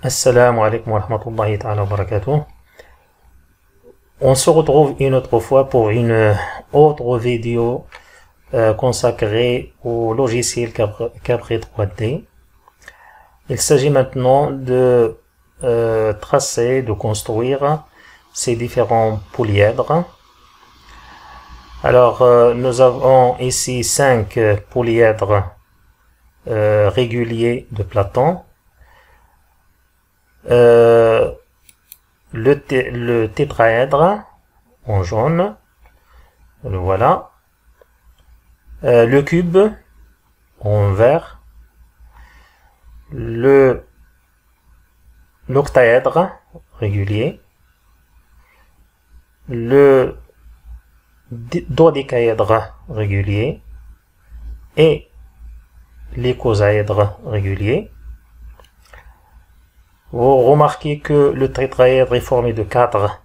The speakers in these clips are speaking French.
Assalamu alaikum wa rahmatullahi ta'ala wa barakatuh. On se retrouve une autre fois pour une autre vidéo consacrée au logiciel Cabri 3D. Il s'agit maintenant de tracer, de construire ces différents polyèdres. Alors, nous avons ici 5 polyèdres réguliers de Platon. Le tétraèdre en jaune, le voilà. Le cube en vert. L'octaèdre régulier. Le dodécaèdre régulier et l'icosaèdre régulier. Vous remarquez que le tétraèdre est formé de 4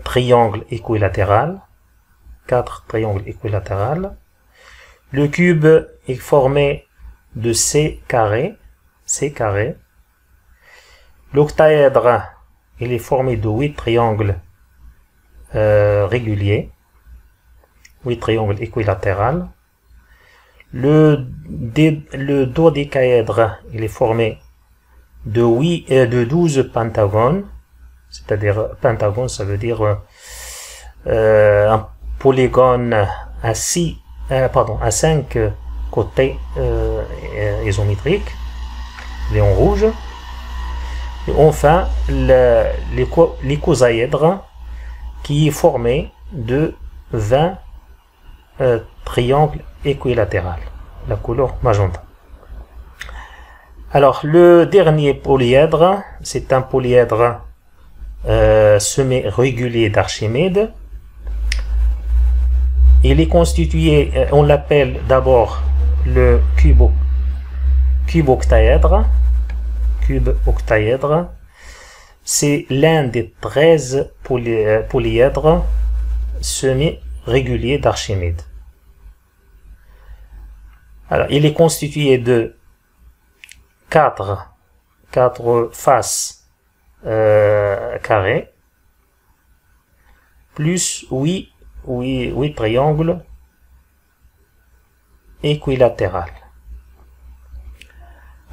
triangles équilatéraux. 4 triangles équilatéraux. Le cube est formé de C carré. L'octaèdre, il est formé de 8 triangles réguliers. 8 triangles équilatéraux. Le dodécaèdre, il est formé de 12 pentagones, c'est-à-dire pentagone, ça veut dire un polygone à 5 côtés isométriques, les en rouge. Et enfin, l'icosaèdre qui est formé de 20 triangles équilatéraux, la couleur magenta. Alors, le dernier polyèdre, c'est un polyèdre semi-régulier d'Archimède. Il est constitué, on l'appelle d'abord le cube octaèdre. C'est l'un des 13 polyèdres semi-réguliers d'Archimède. Alors, il est constitué de 4 faces carrées, plus 8 triangles équilatéraux.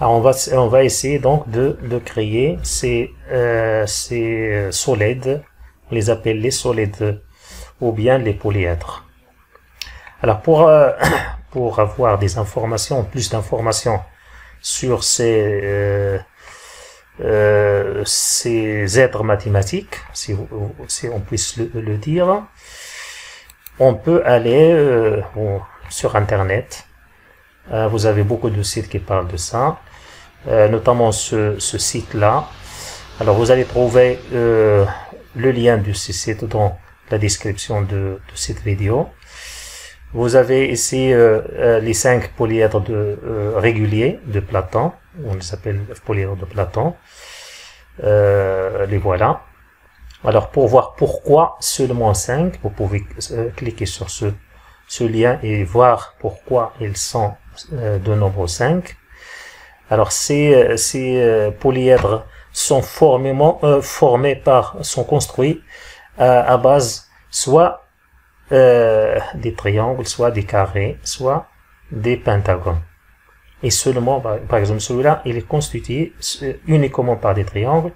Alors on va essayer donc de créer ces solides, on les appelle les solides ou bien les polyèdres. Alors pour avoir des informations, plus d'informations sur ces êtres mathématiques, si on puisse le dire, on peut aller sur internet. Vous avez beaucoup de sites qui parlent de ça, notamment ce site-là. Alors vous allez trouver le lien de ce site dans la description de cette vidéo. Vous avez ici les 5 polyèdres réguliers de Platon. On les appelle polyèdres de Platon. Les voilà. Alors pour voir pourquoi seulement 5, vous pouvez cliquer sur ce lien et voir pourquoi ils sont de nombre 5. Alors ces polyèdres sont sont construits à base soit des triangles, soit des carrés, soit des pentagones. Et seulement, par exemple, celui-là, il est constitué uniquement par des triangles,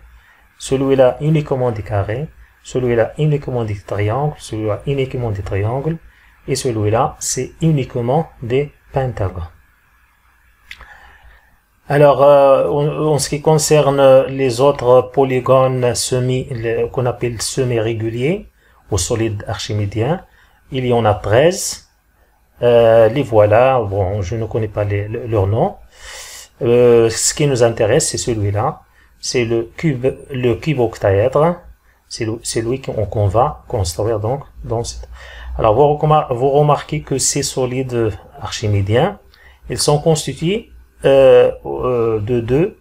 celui-là uniquement des carrés, celui-là uniquement des triangles, celui-là uniquement des triangles, et celui-là, c'est uniquement des pentagones. Alors, en ce qui concerne les autres polygones qu'on appelle semi-réguliers, ou solides archimédiens, il y en a 13. Les voilà. Bon, je ne connais pas leur nom. Ce qui nous intéresse, c'est celui-là. C'est le cube octaèdre. C'est lui qu'on va construire donc dans cette. Alors, vous remarquez que ces solides archimédiens, ils sont constitués de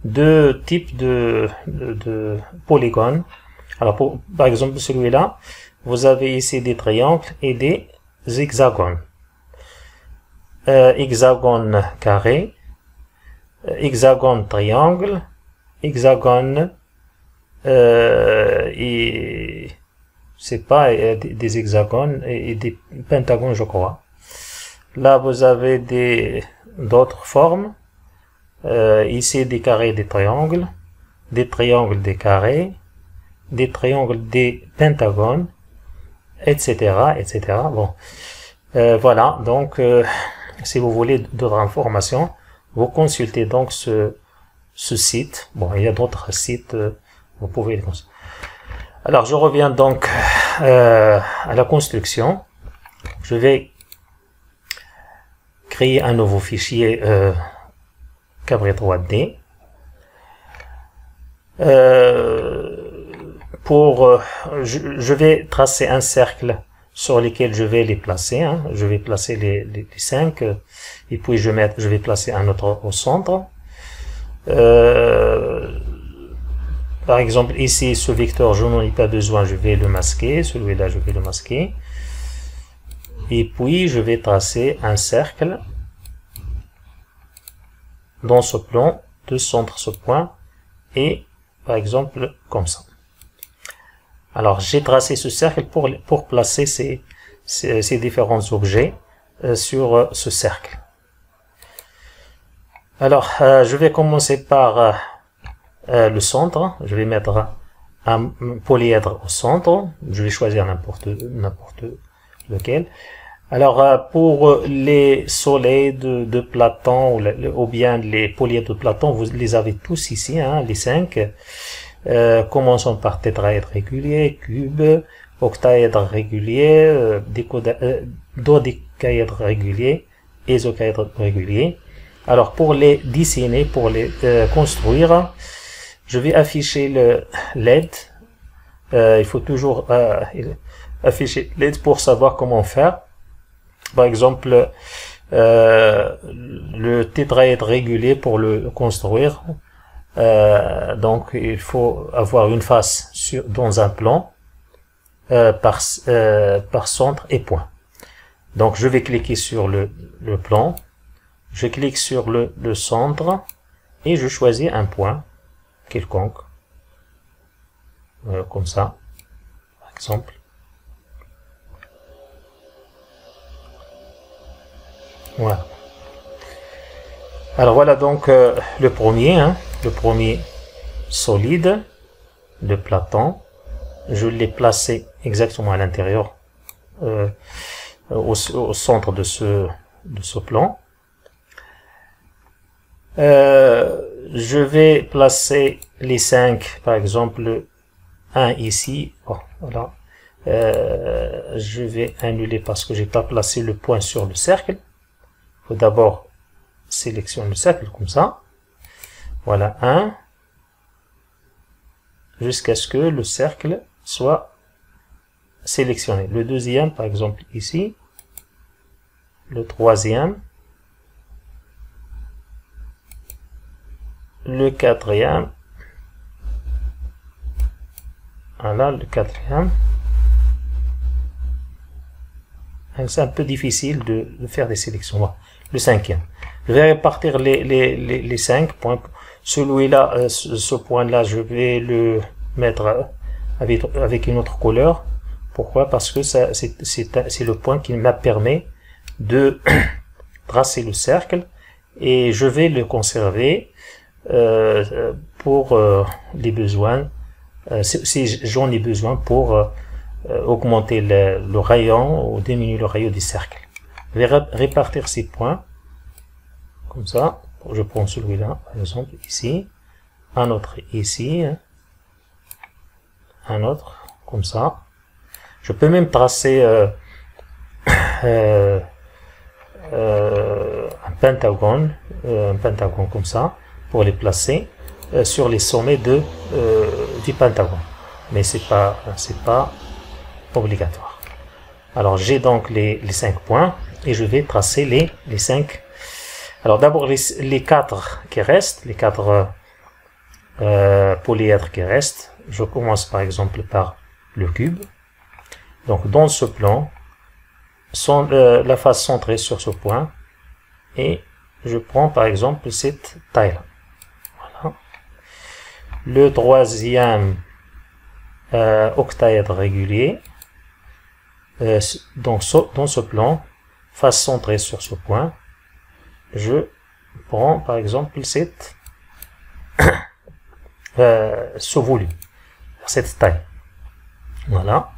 deux types de polygones. Alors, par exemple, celui-là, vous avez ici des triangles et des hexagones. Hexagone carré, hexagone, triangle, hexagone, et c'est pas des hexagones et des pentagones, je crois. Là, vous avez d'autres formes. Ici, des carrés, des triangles, des carrés, des triangles, des pentagones, etc., etc. Bon, voilà. Donc, si vous voulez d'autres informations, vous consultez donc ce site. Bon, il y a d'autres sites, vous pouvez les consulter. Alors, je reviens donc à la construction. Je vais créer un nouveau fichier Cabri 3D. Je vais tracer un cercle sur lequel je vais les placer. Hein. Je vais placer les 5 et puis je vais placer un autre au centre. Par exemple, ici, ce vecteur, je n'en ai pas besoin, je vais le masquer. Celui-là, je vais le masquer. Et puis, je vais tracer un cercle dans ce plan, de centre ce point, et par exemple, comme ça. Alors, j'ai tracé ce cercle pour placer ces différents objets sur ce cercle. Alors, je vais commencer par le centre. Je vais mettre un polyèdre au centre. Je vais choisir n'importe lequel. Alors, pour les soleils de Platon ou bien les polyèdres de Platon, vous les avez tous ici, hein, les 5. Commençons par tétraèdre régulier, cube, octaèdre régulier, dodécaèdre régulier, isocaèdre régulier. Alors, pour les dessiner, pour les construire, je vais afficher le LED. Il faut toujours afficher LED pour savoir comment faire. Par exemple, le tétraèdre régulier pour le construire. Donc, il faut avoir une face dans un plan par centre et point. Donc, je vais cliquer sur le plan. Je clique sur le centre et je choisis un point quelconque. Comme ça, par exemple. Voilà. Alors voilà donc le premier solide de Platon. Je l'ai placé exactement à l'intérieur, au centre de ce plan. Je vais placer les 5, par exemple, un ici. Bon, voilà. Je vais annuler parce que j'ai pas placé le point sur le cercle. Il faut d'abord sélectionner le cercle comme ça. Voilà, 1. Jusqu'à ce que le cercle soit sélectionné. Le deuxième, par exemple, ici. Le troisième. Le quatrième. Voilà, le quatrième. C'est un peu difficile de faire des sélections. Voilà. Le cinquième. Je vais répartir les 5 points. Celui-là, ce point-là, je vais le mettre avec une autre couleur. Pourquoi? Parce que c'est le point qui m'a permis de tracer le cercle et je vais le conserver pour les besoins, si j'en ai besoin pour augmenter le rayon ou diminuer le rayon du cercle. Je vais répartir ces points comme ça. Je prends celui-là, par exemple, ici, un autre ici, un autre comme ça. Je peux même tracer un pentagone comme ça, pour les placer sur les sommets du pentagone. Mais c'est pas obligatoire. Alors j'ai donc les 5 points et je vais tracer les 5. Alors d'abord les 4 qui restent, les 4 polyèdres qui restent. Je commence par exemple par le cube. Donc dans ce plan, la face centrée sur ce point et je prends par exemple cette taille-là. Voilà. Le troisième octaèdre régulier, dans ce plan, face centrée sur ce point, je prends par exemple cette ce volume, cette taille. Voilà.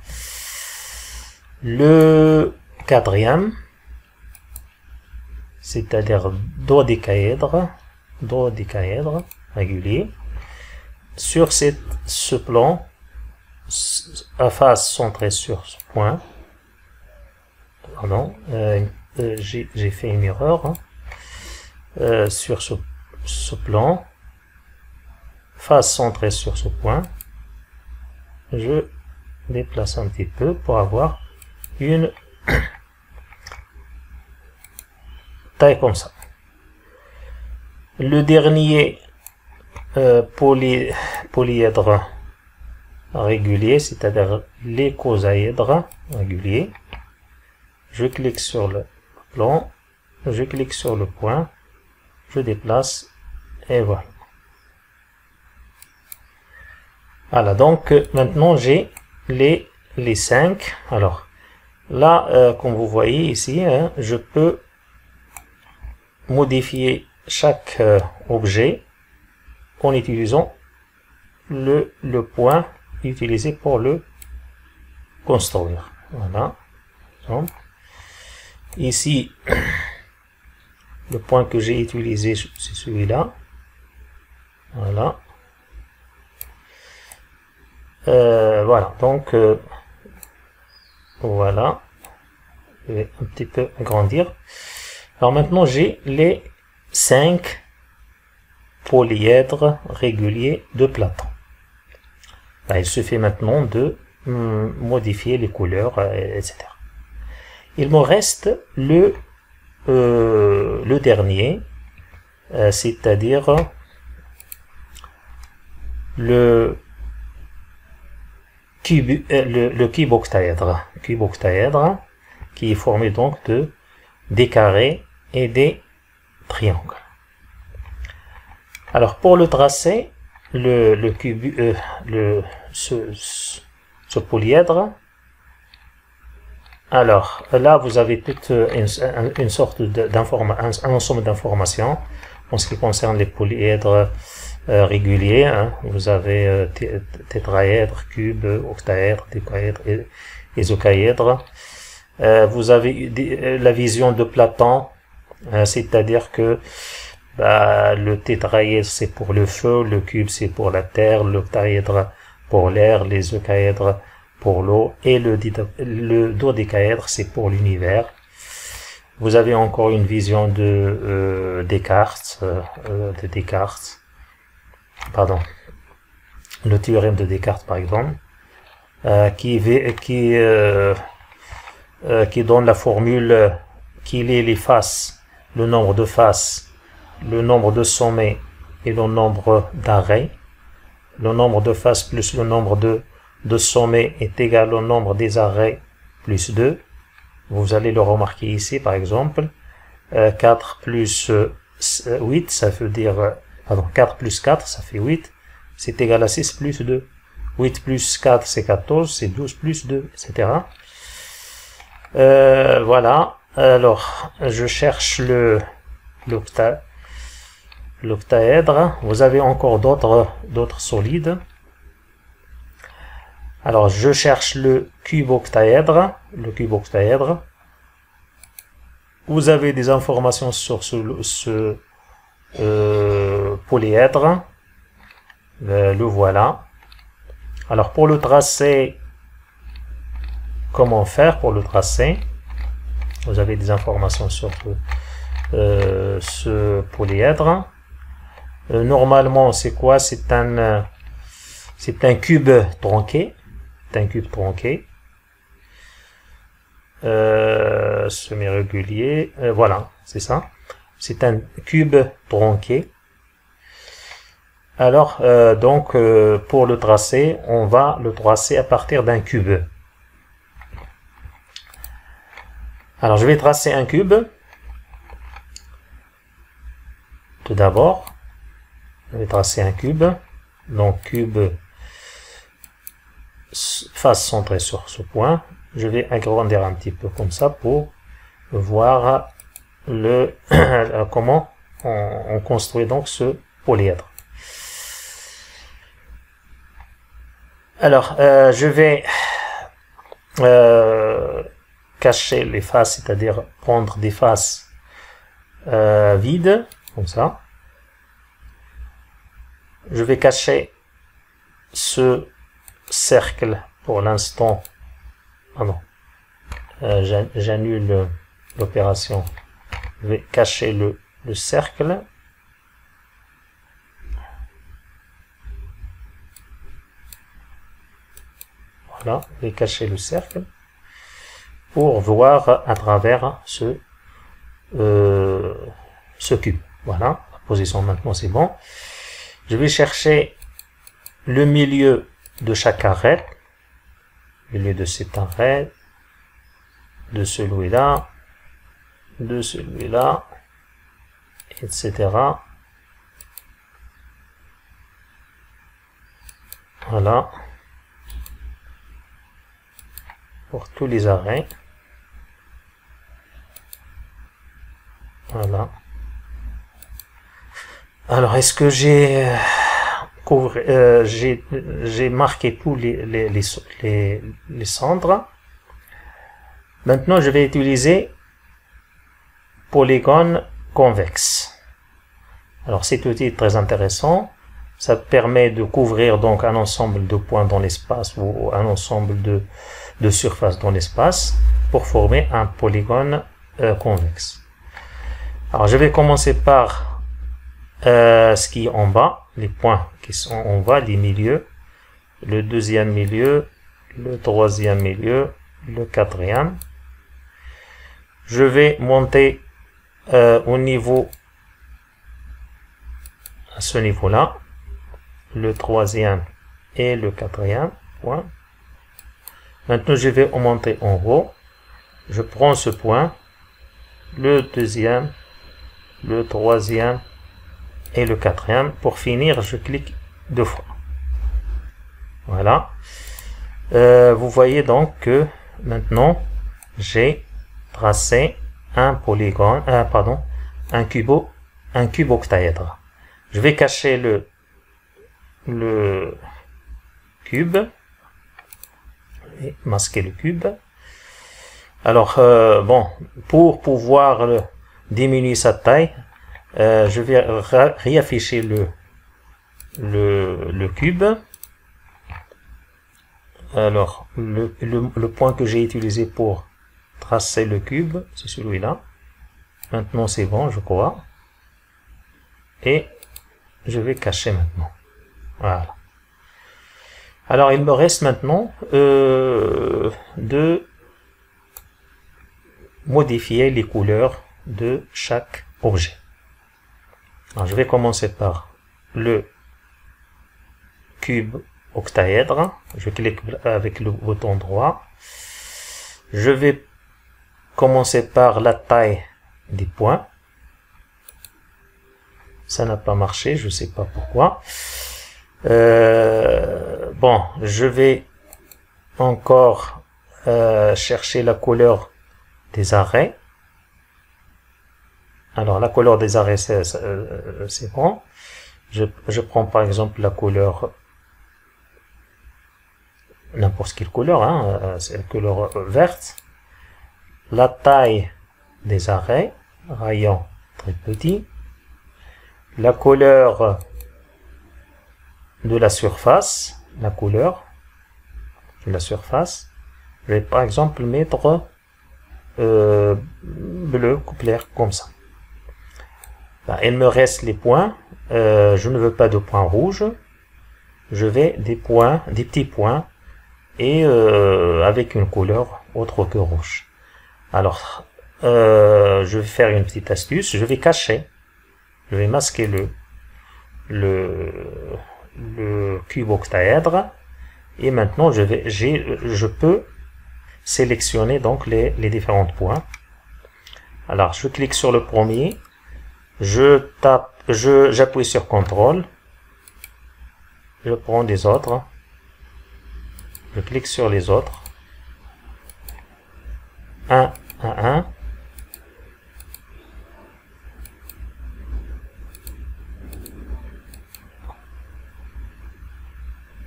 Le quatrième, c'est-à-dire dodécaèdre régulier, sur ce plan, à face centrée sur ce point. Pardon, j'ai fait une erreur. Hein. Sur ce plan, face centrée sur ce point, je déplace un petit peu pour avoir une taille comme ça. Le dernier polyèdre régulier, c'est-à-dire l'écosaèdre régulier, je clique sur le plan, je clique sur le point, je déplace et voilà. Voilà, donc maintenant j'ai les 5. Alors là, comme vous voyez ici, hein, je peux modifier chaque objet en utilisant le point utilisé pour le construire. Voilà. Donc, ici, le point que j'ai utilisé, c'est celui-là. Voilà. Voilà, donc voilà, je vais un petit peu agrandir. Alors maintenant j'ai les 5 polyèdres réguliers de Platon. Là, il suffit maintenant de modifier les couleurs, etc. Il me reste le dernier, c'est-à-dire le cube octaèdre, qui est formé donc de des carrés et des triangles. Alors pour le tracer, ce polyèdre, alors là vous avez toute une sorte un ensemble d'informations en ce qui concerne les polyèdres réguliers, hein. Vous avez tétraèdre, cube, octaèdre, décaèdre et isocaèdre. Vous avez la vision de Platon, c'est-à-dire que le tétraèdre c'est pour le feu, le cube c'est pour la terre, l'octaèdre pour l'air, les isocaèdres pour l'eau et le dodécaèdre c'est pour l'univers. Vous avez encore une vision de Descartes, pardon, le théorème de Descartes par exemple, qui donne la formule qu'il est les faces, le nombre de faces, le nombre de sommets et le nombre d'arrêts. Le nombre de faces plus le nombre de sommets est égal au nombre des arrêts plus 2. Vous allez le remarquer ici par exemple. 4 plus 8, ça veut dire... Pardon, 4 plus 4, ça fait 8. C'est égal à 6 plus 2. 8 plus 4, c'est 14. C'est 12 plus 2, etc. Voilà. Alors, je cherche l'octaèdre. Vous avez encore d'autres solides. Alors, je cherche le cube octaèdre. Vous avez des informations sur ce polyèdre. Le voilà. Alors, pour le tracer, comment faire pour le tracer? Vous avez des informations sur ce polyèdre. Normalement, c'est quoi? C'est un cube tronqué. Semi-régulier. Voilà, c'est ça. C'est un cube tronqué. Alors, donc, pour le tracer, on va le tracer à partir d'un cube. Alors, je vais tracer un cube. Tout d'abord, je vais tracer un cube. Donc cube face centrée sur ce point. Je vais agrandir un petit peu comme ça pour voir le comment on construit donc ce polyèdre. Alors, je vais cacher les faces, c'est-à-dire prendre des faces vides, comme ça. Je vais cacher ce cercle pour l'instant. Pardon, j'annule l'opération. Je vais cacher le cercle. Voilà, je vais cacher le cercle pour voir à travers ce cube. Voilà, la position maintenant c'est bon. Je vais chercher le milieu de chaque arête, milieu de cet arête, de celui-là, de celui-là, etc. Voilà. Pour tous les arrêts. Voilà. Alors, est-ce que j'ai marqué tous les centres? Maintenant, je vais utiliser polygone convexe. Alors, cet outil est très intéressant. Ça permet de couvrir donc un ensemble de points dans l'espace ou un ensemble de surfaces dans l'espace pour former un polygone convexe. Alors, je vais commencer par ce qui est en bas, les points qui sont en bas, les milieux, le deuxième milieu, le troisième milieu, le quatrième. Je vais monter au niveau, à ce niveau-là, le troisième et le quatrième point. Maintenant, je vais monter en haut. Je prends ce point, le deuxième, le troisième et le quatrième. Pour finir, je clique deux fois. Voilà. Vous voyez donc que maintenant, j'ai tracé un polygone, un cube octaèdre. Je vais cacher le cube et masquer le cube. Alors, bon, pour pouvoir diminuer sa taille, je vais réafficher le cube. Alors, le point que j'ai utilisé pour tracer le cube, c'est celui-là. Maintenant, c'est bon, je crois. Et je vais cacher maintenant. Voilà. Alors, il me reste maintenant de modifier les couleurs de chaque objet. Alors, je vais commencer par le cube octaèdre. Je clique avec le bouton droit. Je vais commencer par la taille des points. Ça n'a pas marché, je ne sais pas pourquoi. Bon, je vais encore chercher la couleur des arrêts. Alors, la couleur des arrêts, c'est bon. Je prends par exemple la couleur, n'importe quelle couleur, hein, c'est la couleur verte. La taille des arrêts, rayon très petit. La couleur de la surface, la couleur de la surface. Je vais par exemple mettre bleu clair comme ça. Là, il me reste les points. Je ne veux pas de points rouges. Je vais des petits points et avec une couleur autre que rouge. Alors, je vais faire une petite astuce. Je vais cacher. Je vais masquer le cube octaèdre. Et maintenant, je peux sélectionner donc les différents points. Alors, je clique sur le premier. Je tape j'appuie sur CTRL, je prends des autres, je clique sur les autres, 1, 1, 1,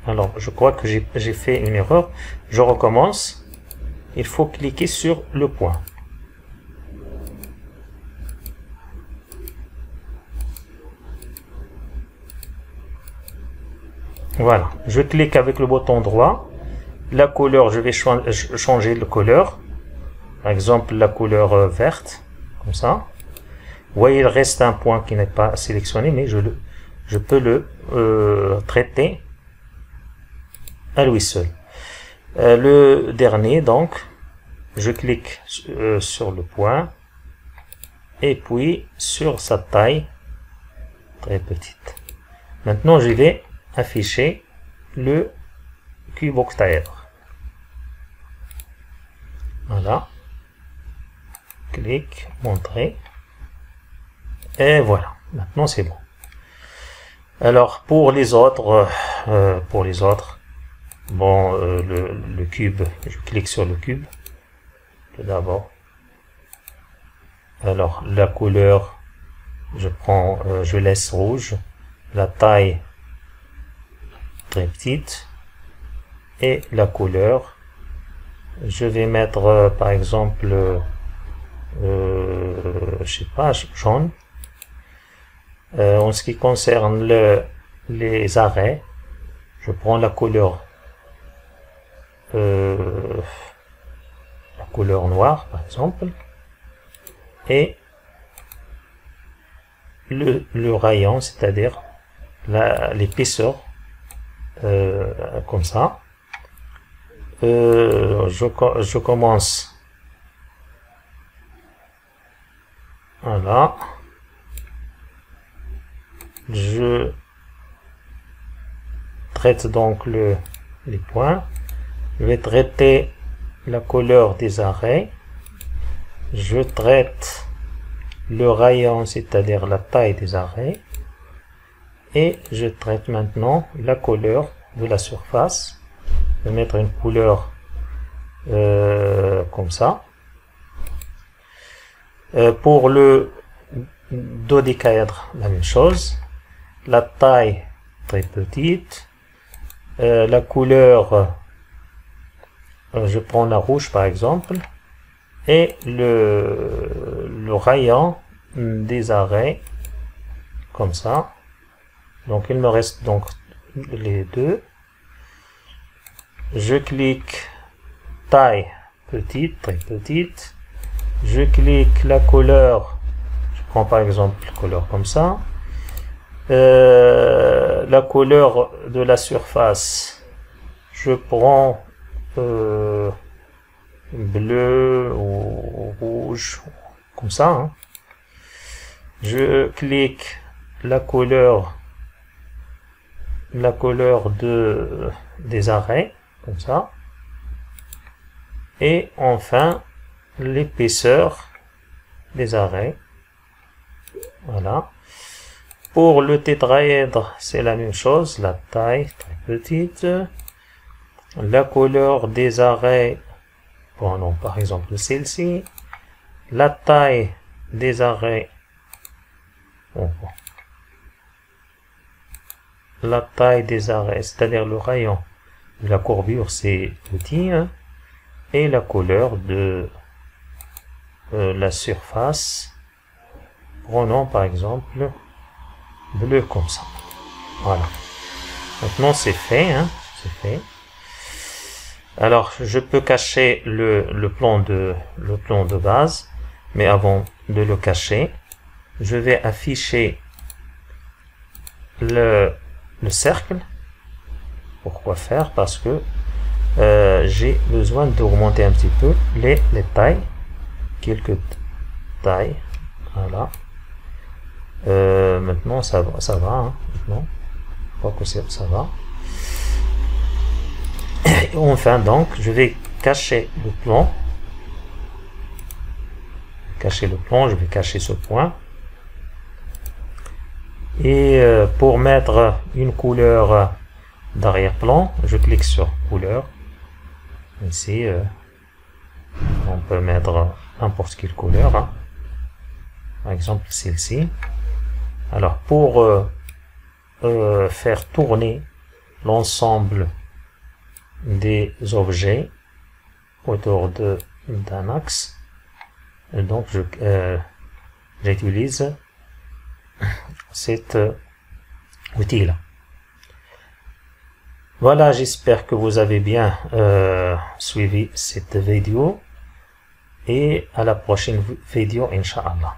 alors je crois que j'ai fait une erreur, je recommence, il faut cliquer sur le point. Voilà, je clique avec le bouton droit. La couleur, je vais changer de couleur. Par exemple, la couleur verte, comme ça. Vous voyez, il reste un point qui n'est pas sélectionné, mais je peux le traiter à lui seul. Le dernier, donc, je clique sur le point et puis sur sa taille très petite. Maintenant, je vais afficher le cube octaèdre. Voilà. Clique, montrer. Et voilà. Maintenant, c'est bon. Alors, pour les autres, bon, le cube, je clique sur le cube. Tout d'abord. Alors, la couleur, je laisse rouge. La taille, très petite, et la couleur, je vais mettre par exemple je sais pas, jaune. En ce qui concerne les arrêts, je prends la couleur noire par exemple, et le rayon, c'est-à-dire l'épaisseur, comme ça. Je commence, voilà, je traite donc les points, je vais traiter la couleur des arrêts, je traite le rayon, c'est-à-dire la taille des arrêts, et je traite maintenant la couleur de la surface. Je vais mettre une couleur comme ça. Pour le dodécaèdre, la même chose. La taille très petite. La couleur, je prends la rouge par exemple. Et le rayon des arrêts, comme ça. Donc il me reste donc les deux. Je clique taille petite, très petite. Je clique la couleur. Je prends par exemple la couleur comme ça. La couleur de la surface. Je prends bleu ou rouge, comme ça. Hein. Je clique la couleur des arrêts, comme ça, et enfin l'épaisseur des arrêts. Voilà. Pour le tétraèdre, c'est la même chose, la taille très petite, la couleur des arrêts, prenons par exemple celle-ci, la taille des arrêts, la taille des arrêts, c'est-à-dire le rayon de la courbure, c'est petit, hein, et la couleur de la surface, prenons par exemple bleu, comme ça. Voilà. Maintenant c'est fait, hein, c'est fait. Alors je peux cacher le plan de base, mais avant de le cacher, je vais afficher le cercle. Pourquoi faire? Parce que j'ai besoin d'augmenter un petit peu les tailles, quelques tailles. Voilà. Maintenant ça va, hein, maintenant je crois que ça va. Et enfin, donc je vais cacher le plan, je vais cacher ce point. Et pour mettre une couleur d'arrière-plan, je clique sur couleur. Ici, on peut mettre n'importe quelle couleur, hein. Par exemple celle-ci. Alors pour faire tourner l'ensemble des objets autour d'un axe, donc j'utilise cet outil-là. Voilà, j'espère que vous avez bien suivi cette vidéo et à la prochaine vidéo, Inch'Allah.